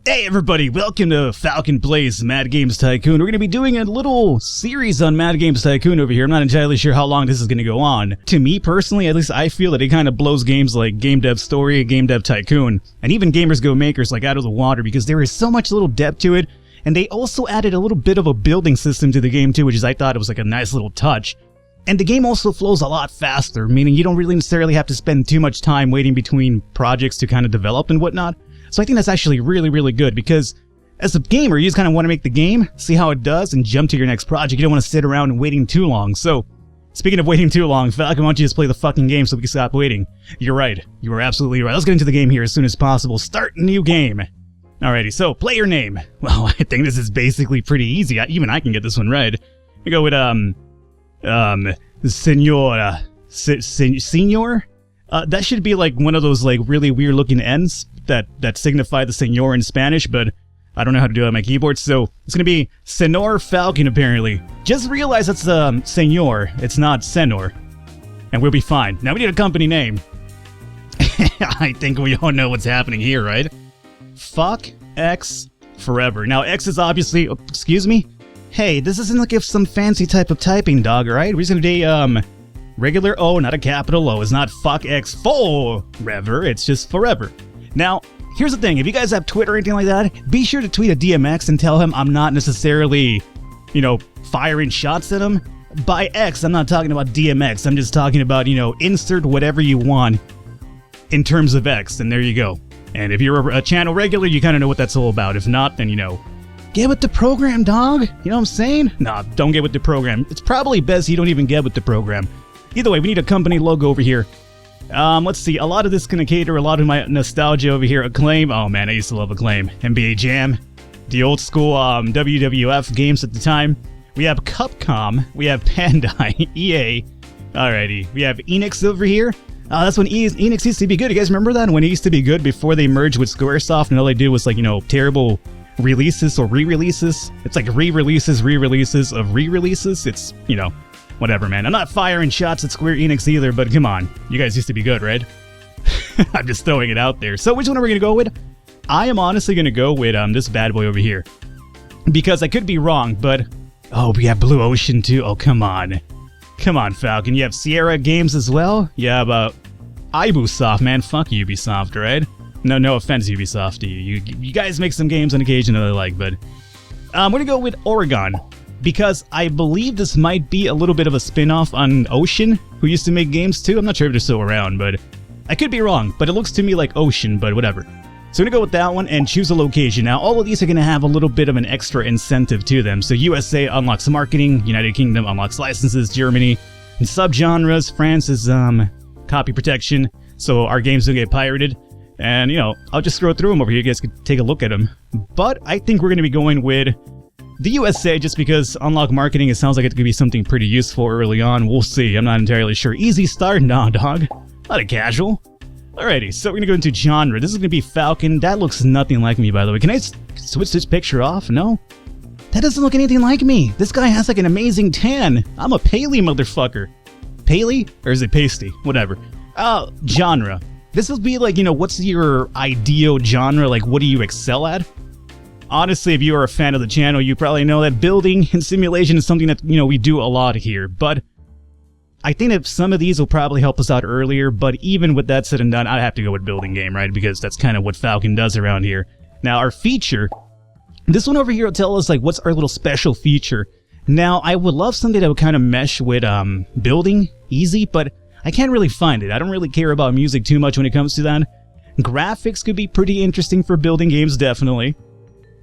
Hey everybody, welcome to Falcon Plays Mad Games Tycoon. We're going to be doing a little series on Mad Games Tycoon over here. I'm not entirely sure how long this is going to go on. To me personally, at least I feel that it kind of blows games like Game Dev Story, Game Dev Tycoon, and even Gamers Go Makers like out of the water because there is so much little depth to it, and they also added a little bit of a building system to the game too, which is I thought it was like a nice little touch. And the game also flows a lot faster, meaning you don't really necessarily have to spend too much time waiting between projects to kind of develop and whatnot. So I think that's actually really good because as a gamer, you just kind of want to make the game, see how it does, and jump to your next project. You don't want to sit around and waiting too long. So, speaking of waiting too long, Falcon, why don't you just play the fucking game so we can stop waiting? You're right. You are absolutely right. Let's get into the game here as soon as possible. Start new game. Alrighty, so player name. Well, I think this is basically pretty easy. Even I can get this one right. We go with, Senor. Senor? That should be like one of those like really weird looking N's that signify the senor in Spanish, but I don't know how to do it on my keyboard, so it's gonna be Senor Falcon apparently. Just realize that's senor, it's not senor. And we'll be fine. Now we need a company name. I think we all know what's happening here, right? Fuck X forever. Now X is obviously, oh, excuse me? Hey, this isn't like some fancy type of typing, dog, alright? We're just gonna do regular O, not a capital O. It's not fuck X forever, it's just forever. Now, here's the thing, if you guys have Twitter or anything like that, be sure to tweet at DMX and tell him I'm not necessarily, you know, firing shots at him. By X, I'm not talking about DMX, I'm just talking about, you know, insert whatever you want in terms of X, and there you go. And if you're a channel regular, you kind of know what that's all about. If not, then, you know, get with the program, dog. You know what I'm saying? Nah, don't get with the program. It's probably best you don't even get with the program. Either way, we need a company logo over here. Let's see, a lot of this is going to cater a lot of my nostalgia over here. Acclaim, oh man, I used to love Acclaim. NBA Jam, the old school WWF games at the time. We have Capcom, we have Bandai, EA, alrighty. We have Enix over here. That's when Enix used to be good. You guys remember that? When it used to be good before they merged with Squaresoft and all they did was like, you know, terrible releases or re-releases. It's like re-releases of re-releases. It's, you know, whatever, man. I'm not firing shots at Square Enix either, but come on. You guys used to be good, right? I'm just throwing it out there. So which one are we going to go with? I am honestly going to go with this bad boy over here. Because I could be wrong, but... Oh, we have Blue Ocean too. Oh, come on. Come on, Falcon. You have Sierra Games as well? Yeah, but... Ubisoft, man. Fuck Ubisoft, right? No offense, Ubisoft to you. You guys make some games on occasion that I like, but... I'm going to go with Oregon. Because I believe this might be a little bit of a spin-off on Ocean, who used to make games too. I'm not sure if they're still around, but I could be wrong, but it looks to me like Ocean, but whatever. So I'm going to go with that one and choose a location. Now, all of these are going to have a little bit of an extra incentive to them. So USA unlocks marketing, United Kingdom unlocks licenses, Germany, and subgenres, France is copy protection, so our games don't get pirated. And, you know, I'll just scroll through them over here, you guys can take a look at them. But I think we're going to be going with the USA, just because unlock marketing, it sounds like it could be something pretty useful early on. We'll see. I'm not entirely sure. Easy start? Nah, dog. Not a casual. Alrighty, so we're going to go into genre. This is going to be Falcon. That looks nothing like me, by the way. Can I switch this picture off? No? That doesn't look anything like me. This guy has like an amazing tan. I'm a Paley motherfucker. Paley? Or is it pasty? Whatever. Genre. This will be like, you know, what's your ideal genre? Like, what do you excel at? Honestly, if you are a fan of the channel, you probably know that building and simulation is something that, you know, we do a lot here. But I think that some of these will probably help us out earlier. But even with that said and done, I'd have to go with building game, right? Because that's kind of what Falcon does around here. Now, our feature, this one over here will tell us, like, what's our little special feature. Now, I would love something that would kind of mesh with building easy, but I can't really find it. I don't really care about music too much when it comes to that. Graphics could be pretty interesting for building games, definitely.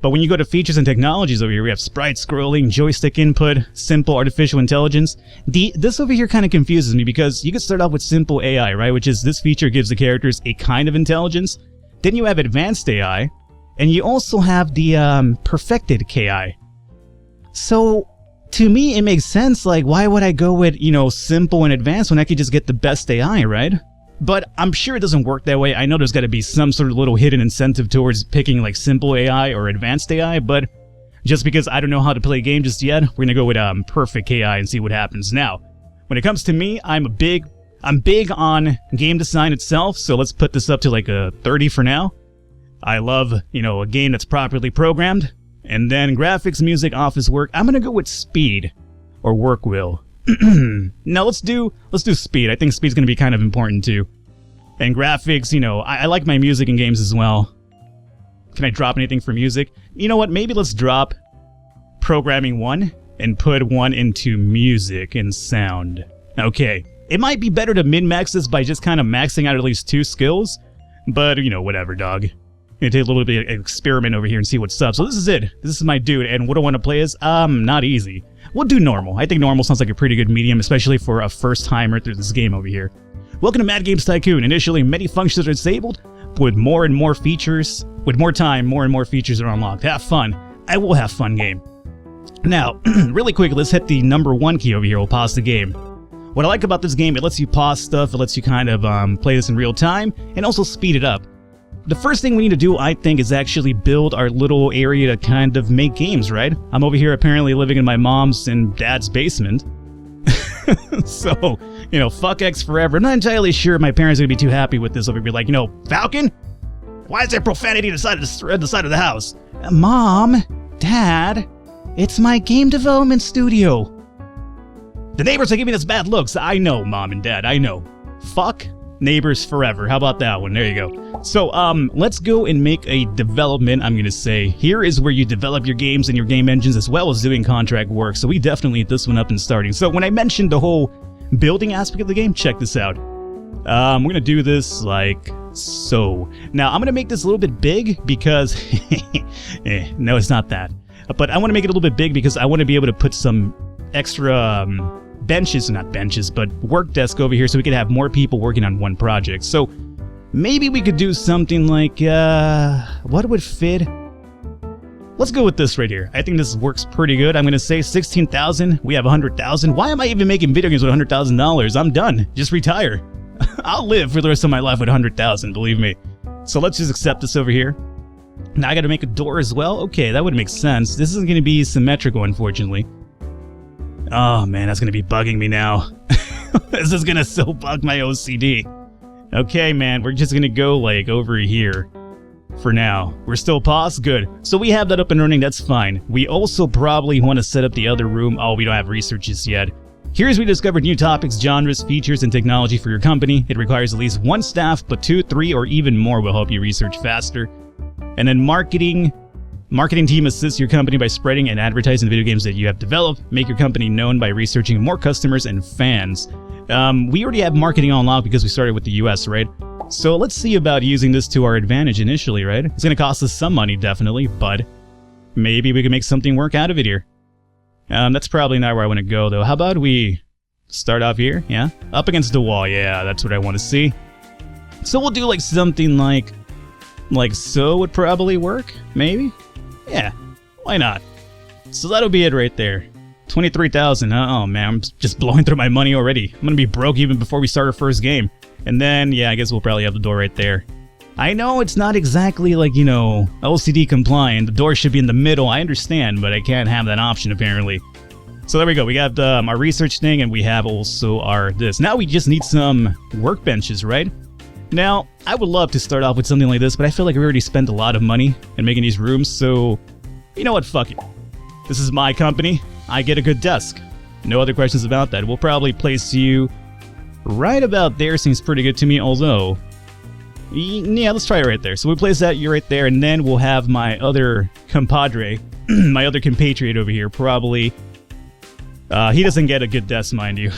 But when you go to features and technologies over here, we have sprite scrolling, joystick input, simple artificial intelligence. This over here kind of confuses me because you could start off with simple AI, right? Which is this feature gives the characters a kind of intelligence. Then you have advanced AI, and you also have the perfected KI. So to me, it makes sense. Like, why would I go with, you know, simple and advanced when I could just get the best AI, right? But I'm sure it doesn't work that way. I know there's got to be some sort of little hidden incentive towards picking like simple AI or advanced AI, but just because I don't know how to play a game just yet, we're gonna go with perfect AI and see what happens. Now, when it comes to me, I'm big on game design itself, so let's put this up to like a 30 for now. I love, a game that's properly programmed. And then graphics, music, office work. I'm gonna go with speed or work will. No, let's do speed. I think speed's gonna be kind of important too. And graphics, I like my music in games as well. Can I drop anything for music? You know what? Maybe let's drop programming 1 and put 1 into music and sound. Okay. It might be better to min-max this by just kind of maxing out at least 2 skills. But, whatever, dog. Gonna take a little bit of experiment over here and see what's up. So this is it. This is my dude. And what I want to play is, not easy. We'll do normal. I think normal sounds like a pretty good medium, especially for a first-timer through this game over here. Welcome to Mad Games Tycoon. Initially, many functions are disabled. With more and more features, with more time, more and more features are unlocked. Have fun. I will have fun game. Now, really quick, let's hit the number 1 key over here. We'll pause the game. What I like about this game, it lets you pause stuff, it lets you kind of play this in real time, and also speed it up. The first thing we need to do, I think, is actually build our little area to kind of make games, right? I'm over here apparently living in my mom's and dad's basement. So, fuck X forever. I'm not entirely sure my parents are going to be too happy with this. They'll be like, Falcon? Why is there profanity at the side of the house? Mom, Dad, it's my game development studio. The neighbors are giving us bad looks. I know, Mom and Dad, I know. Fuck neighbors forever. How about that one? There you go. So, let's go and make a development, I'm going to say. Here is where you develop your games and your game engines as well as doing contract work. So we definitely hit this one up and starting. So when I mentioned the whole building aspect of the game, check this out. We're going to do this like so. Now, I'm going to make this a little bit big because... no, it's not that. But I want to make it a little bit big because I want to be able to put some extra... benches, not benches, but work desk over here so we could have more people working on one project. So maybe we could do something like, what would fit? Let's go with this right here. I think this works pretty good. I'm going to say 16,000. We have 100,000. Why am I even making video games with $100,000? I'm done. Just retire. I'll live for the rest of my life with 100,000, believe me. So let's just accept this over here. Now I got to make a door as well. Okay, that would make sense. This isn't going to be symmetrical, unfortunately. Oh man, that's going to be bugging me now. This is going to so bug my OCD. Okay, man, we're just going to go like over here for now. We're still paused? Good. So we have that up and running, that's fine. We also probably want to set up the other room. Oh, we don't have researches yet. Here's where we discovered new topics, genres, features, and technology for your company. It requires at least 1 staff, but 2, 3, or even more will help you research faster. And then marketing team assists your company by spreading and advertising the video games that you have developed. Make your company known by researching more customers and fans. We already have marketing on lock because we started with the US, right? So let's see about using this to our advantage initially, right? It's going to cost us some money, definitely, but maybe we can make something work out of it here. That's probably not where I want to go, though. How about we start off here? Yeah? Up against the wall. Yeah, that's what I want to see. So we'll do like something like so would probably work, maybe? Yeah, why not? So that'll be it right there. 23,000. Oh man, I'm just blowing through my money already. I'm gonna be broke even before we start our first game. And then, yeah, I guess we'll probably have the door right there. I know it's not exactly like, LCD compliant. The door should be in the middle, I understand, but I can't have that option apparently. So there we go. We got our research thing, and we have also our this. Now we just need some workbenches, right? Now, I would love to start off with something like this, but I feel like we already spent a lot of money in making these rooms, so you know what, fuck it. This is my company. I get a good desk. No other questions about that. We'll probably place you right about there. Seems pretty good to me, although... yeah, let's try it right there. So we place that, you right there, and then we'll have my other compadre, my other compatriot over here, probably... he doesn't get a good desk, mind you.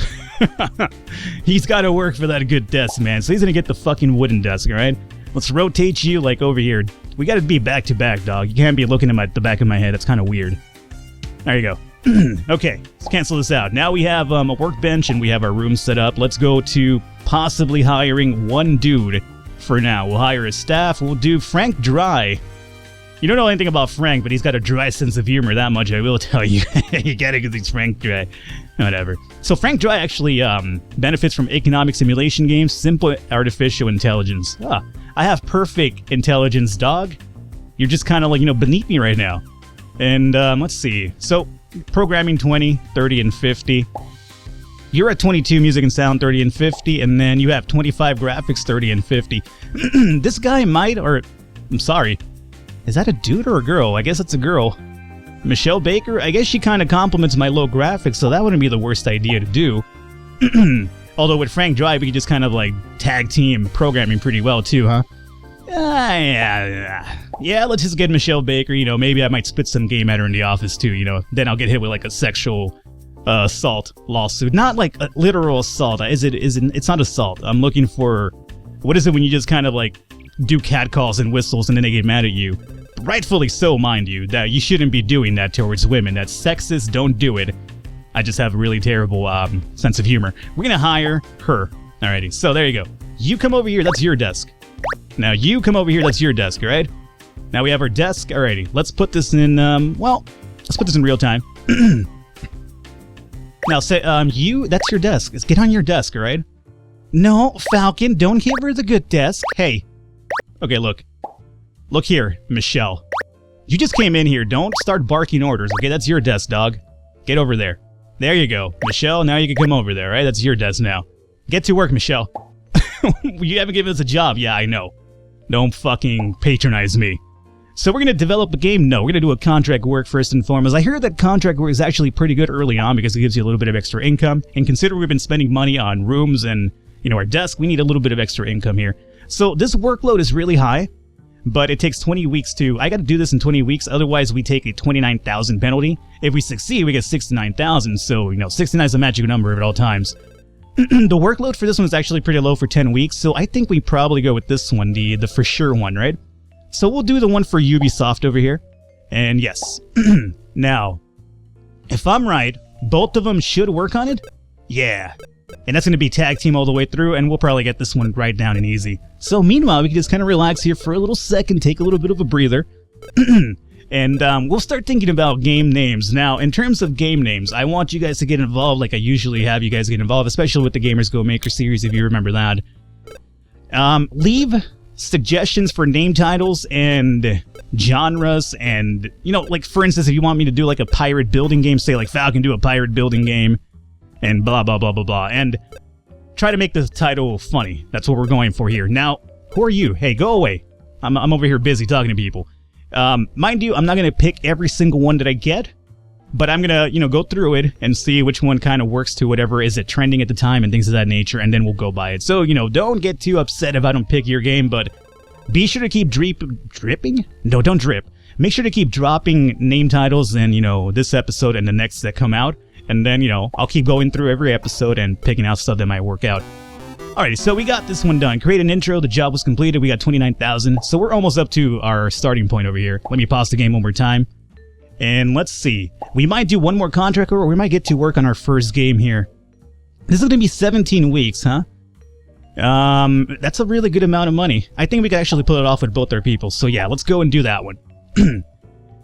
He's got to work for that good desk, man. So he's going to get the fucking wooden desk, alright? Let's rotate you, like, over here. We got to be back to back, dog. You can't be looking at the back of my head. That's kind of weird. There you go. Okay, let's cancel this out. Now we have a workbench, and we have our room set up. Let's go to possibly hiring 1 dude for now. We'll hire a staff. We'll do Frank Dry. You don't know anything about Frank, but he's got a dry sense of humor, that much I will tell you. You get it because he's Frank Dry. Whatever. So Frank Dry actually benefits from economic simulation games, simple artificial intelligence. I have perfect intelligence, dog. You're just kind of like, beneath me right now. And let's see. So programming 20, 30, and 50. You're at 22 music and sound, 30 and 50, and then you have 25 graphics, 30 and 50. This guy might, or I'm sorry. Is that a dude or a girl? I guess it's a girl. Michelle Baker? I guess she kind of compliments my low graphics, so that wouldn't be the worst idea to do. Although with Frank Drive, we could just kind of like tag team programming pretty well too, huh? Yeah, let's just get Michelle Baker. You know, maybe I might spit some game at her in the office too, you know. Then I'll get hit with like a sexual assault lawsuit. Not like a literal assault. It's not assault. I'm looking for, what is it when you just kind of like do catcalls and whistles and then they get mad at you? Rightfully so, mind you, that you shouldn't be doing that towards women. That's sexist, don't do it. I just have a really terrible sense of humor. We're gonna hire her. Alrighty, so there you go. You come over here, that's your desk. Now you come over here, that's your desk, alright? Now we have our desk, alrighty. Let's put this in, let's put this in real time. Now say, that's your desk. Let's get on your desk, alright? No, Falcon, don't give her the good desk. Hey. Okay, look. Look here, Michelle. You just came in here. Don't start barking orders, okay? That's your desk, dog. Get over there. There you go. Michelle, now you can come over there, right? That's your desk now. Get to work, Michelle. You haven't given us a job. Yeah, I know. Don't fucking patronize me. So we're going to develop a game? No, we're going to do a contract work first and foremost. I hear that contract work is actually pretty good early on because it gives you a little bit of extra income. And consider we've been spending money on rooms and, you know, our desk, we need a little bit of extra income here. So this workload is really high. But it takes 20 weeks to... I got to do this in 20 weeks, otherwise we take a 29,000 penalty. If we succeed, we get 69,000, so, you know, 69 is a magic number at all times. The workload for this one is actually pretty low for 10 weeks, so I think we probably go with this one, the for sure one, right? So we'll do the one for Ubisoft over here. And yes. Now, if I'm right, both of them should work on it? Yeah. And that's going to be tag team all the way through, and we'll probably get this one right down and easy. So meanwhile, we can just kind of relax here for a little second, take a little bit of a breather. And we'll start thinking about game names. Now, in terms of game names, I want you guys to get involved like I usually have you guys get involved, especially with the Gamers Go Maker series, if you remember that. Leave suggestions for name titles and genres and, you know, like, for instance, if you want me to do like a pirate building game, say like Falcon, do a pirate building game. And blah, blah, blah, blah, blah. And try to make the title funny. That's what we're going for here. Now, who are you? Hey, go away. I'm over here busy talking to people. Mind you, I'm not going to pick every single one that I get. But I'm going to, you know, go through it and see which one kind of works to whatever is it trending at the time and things of that nature. And then we'll go by it. So, you know, don't get too upset if I don't pick your game. But be sure to keep dripping? No, don't drip. Make sure to keep dropping name titles in, you know, this episode and the next that come out. And then, you know, I'll keep going through every episode and picking out stuff that might work out. Alrighty, so we got this one done. Create an intro, the job was completed, we got 29,000. So we're almost up to our starting point over here. Let me pause the game one more time. And let's see. We might do one more contract or we might get to work on our first game here. This is going to be 17 weeks, huh? That's a really good amount of money. I think we could actually pull it off with both our people. So yeah, let's go and do that one.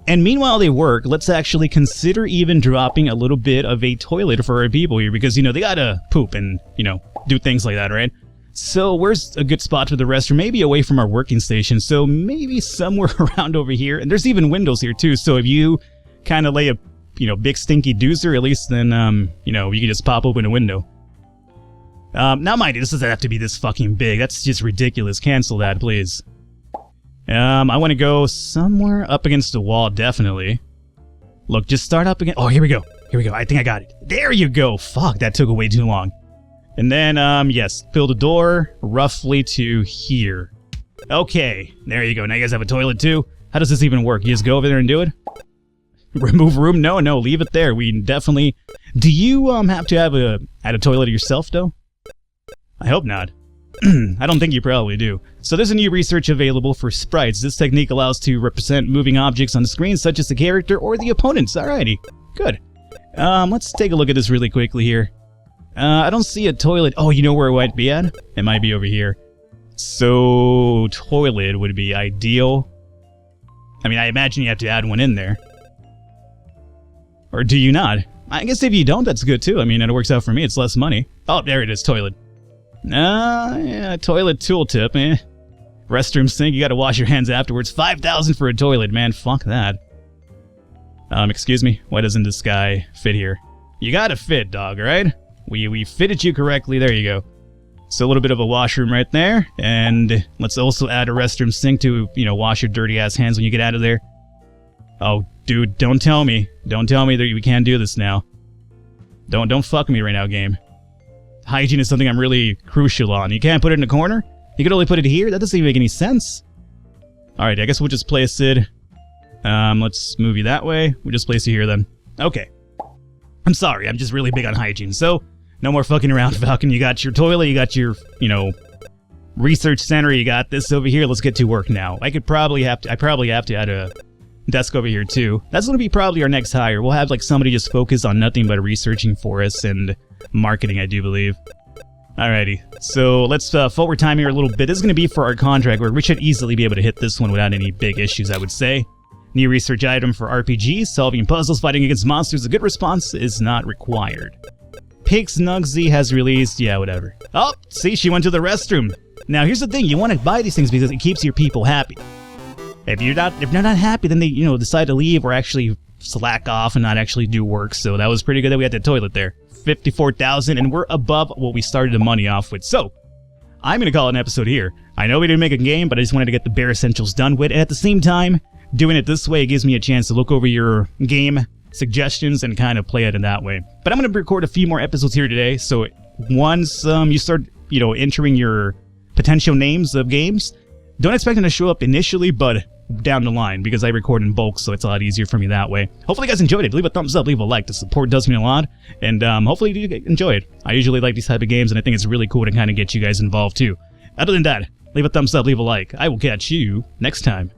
And meanwhile they work, let's actually consider even dropping a little bit of a toilet for our people here because, you know, they gotta poop and, you know, do things like that, right? So where's a good spot for the restroom? Maybe away from our working station, so maybe somewhere around over here. And there's even windows here too, so if you kind of lay a, you know, big stinky doozer, at least then, you know, you can just pop open a window. Now mind you, this doesn't have to be this fucking big. That's just ridiculous. Cancel that, please. I want to go somewhere up against the wall, definitely. Look, just start up again. Oh, here we go. Here we go. I think I got it. There you go. Fuck, that took way too long. And then, yes, build a door roughly to here. Okay, there you go. Now you guys have a toilet too. How does this even work? You just go over there and do it? Remove room? No, leave it there. We definitely... Do you, have to have a toilet yourself, though? I hope not. I don't think you probably do. So there's a new research available for sprites. This technique allows to represent moving objects on the screen, such as the character or the opponents. Alrighty, good. Let's take a look at this really quickly here. I don't see a toilet. Oh, you know where it might be at? It might be over here. So, toilet would be ideal. I mean, I imagine you have to add one in there. Or do you not? I guess if you don't, that's good too. I mean, it works out for me. It's less money. Oh, there it is, toilet. Yeah, toilet tooltip, eh? Restroom sink, you gotta wash your hands afterwards. 5,000 for a toilet, man, fuck that. Excuse me, why doesn't this guy fit here? You gotta fit, dog, alright? We fitted you correctly, there you go. So a little bit of a washroom right there, and let's also add a restroom sink to, wash your dirty ass hands when you get out of there. Oh, dude, don't tell me that we can't do this now. Don't fuck me right now, game. Hygiene is something I'm really crucial on. You can't put it in a corner? You could only put it here? That doesn't even make any sense. Alright, I guess we'll just place it... let's move you that way. We'll just place it here then. Okay. I'm sorry, I'm just really big on hygiene, so... No more fucking around, Falcon. You got your toilet, you got your, research center, you got this over here. Let's get to work now. I probably have to add a desk over here too. That's going to be probably our next hire. We'll have like somebody just focus on nothing but researching for us and marketing, I do believe. Alrighty, so let's forward time here a little bit. This is going to be for our contract work. We should easily be able to hit this one without any big issues, I would say. New research item for RPGs, solving puzzles, fighting against monsters. A good response is not required. Pix Nugsy has released, yeah, whatever. Oh, see, she went to the restroom. Now, here's the thing, you want to buy these things because it keeps your people happy. If they're not happy, then they, decide to leave or actually slack off and not actually do work. So that was pretty good that we had the toilet there. 54,000, and we're above what we started the money off with. So, I'm going to call it an episode here. I know we didn't make a game, but I just wanted to get the bare essentials done with. And at the same time, doing it this way gives me a chance to look over your game suggestions and kind of play it in that way. But I'm going to record a few more episodes here today, so once you start, entering your potential names of games, don't expect them to show up initially, but down the line, because I record in bulk, so it's a lot easier for me that way. Hopefully you guys enjoyed it. Leave a thumbs up, leave a like. The support does mean a lot, and hopefully you do enjoy it. I usually like these type of games, and I think it's really cool to kind of get you guys involved too. Other than that, leave a thumbs up, leave a like. I will catch you next time.